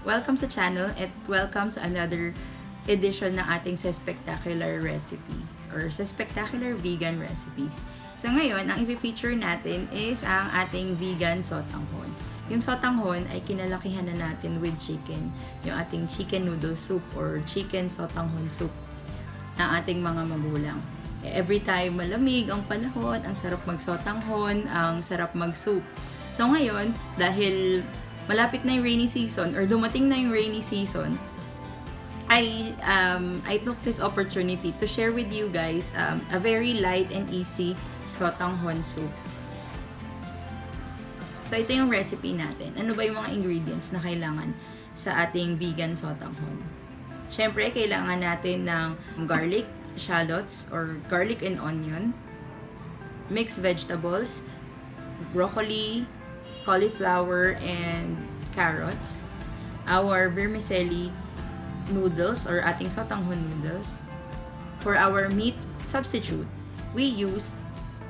Welcome sa channel at welcome sa another edition ng ating sa spectacular recipes or sa spectacular vegan recipes. So ngayon, ang i-feature natin is ang ating vegan sotanghon. Yung sotanghon ay kinalakihan na natin with chicken, yung ating chicken noodle soup or chicken sotanghon soup ng ating mga magulang. Every time malamig ang panahon, ang sarap mag-sotanghon, ang sarap mag-soup. So ngayon, dahil malapit na yung rainy season or dumating na yung rainy season, I took this opportunity to share with you guys a very light and easy sotanghon soup. So ito yung recipe natin. Ano ba yung mga ingredients na kailangan sa ating vegan sotanghon? Syempre, kailangan natin ng garlic, shallots or garlic and onion, mixed vegetables, broccoli, cauliflower, and carrots, our vermicelli noodles or ating sotanghon noodles. For our meat substitute, we used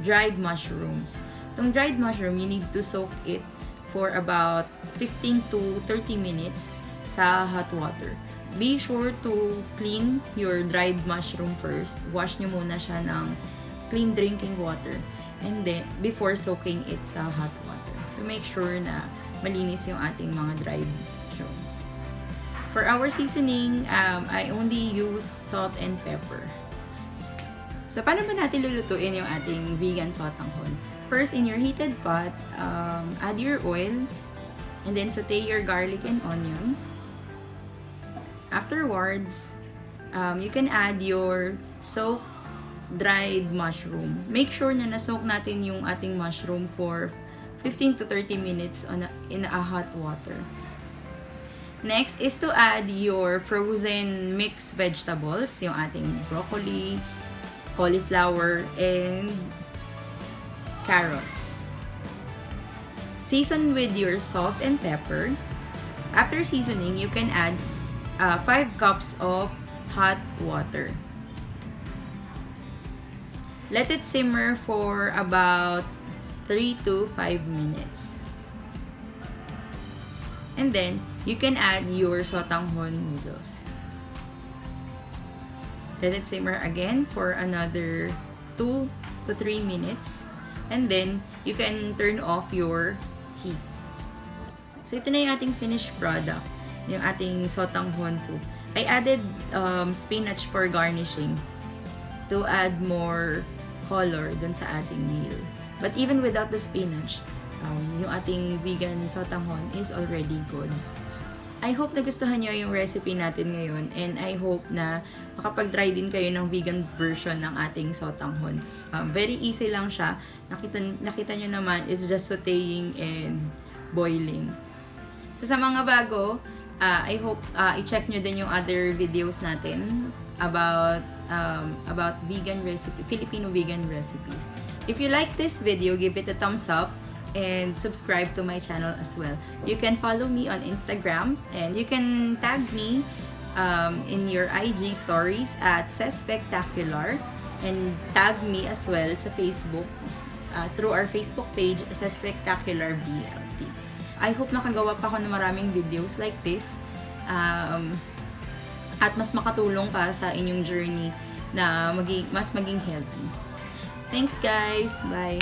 dried mushrooms. Itong dried mushroom, you need to soak it for about 15 to 30 minutes sa hot water. Be sure to clean your dried mushroom first. Wash nyo muna siya ng clean drinking water and then before soaking it sa hot water to make sure na malinis yung ating mga dried mushroom. For our seasoning, I only used salt and pepper. So, paano ba natin lulutuin yung ating vegan sotanghon? First, in your heated pot, add your oil and then saute your garlic and onion. Afterwards, you can add your soaked dried mushroom. Make sure na nasoak natin yung ating mushroom for 15 to 30 minutes in a hot water. Next is to add your frozen mixed vegetables, yung ating broccoli, cauliflower, and carrots. Season with your salt and pepper. After seasoning, you can add 5 cups of hot water. Let it simmer for about 3 to 5 minutes. And then, you can add your sotanghon noodles. Let it simmer again for another 2 to 3 minutes. And then, you can turn off your heat. So, ito na yung ating finished product. Yung ating sotanghon soup. I added spinach for garnishing to add more color dun sa ating meal. But even without the spinach, yung ating vegan sotanghon is already good. I hope nagustuhan nyo yung recipe natin ngayon and I hope na makapag-try din kayo ng vegan version ng ating sotanghon. Very easy lang siya. Nakita nyo naman is just sauteing and boiling. So sa mga bago, I hope i-check nyo din yung other videos natin about vegan recipe, Filipino vegan recipes. If you like this video, give it a thumbs up and subscribe to my channel as well. You can follow me on Instagram and you can tag me in your IG stories at Spectacular and tag me as well sa Facebook through our Facebook page sa Spectacular BLT. I hope nakagawa pa ako ng maraming videos like this at mas makatulong pa sa inyong journey na mas maging healthy. Thanks guys! Bye!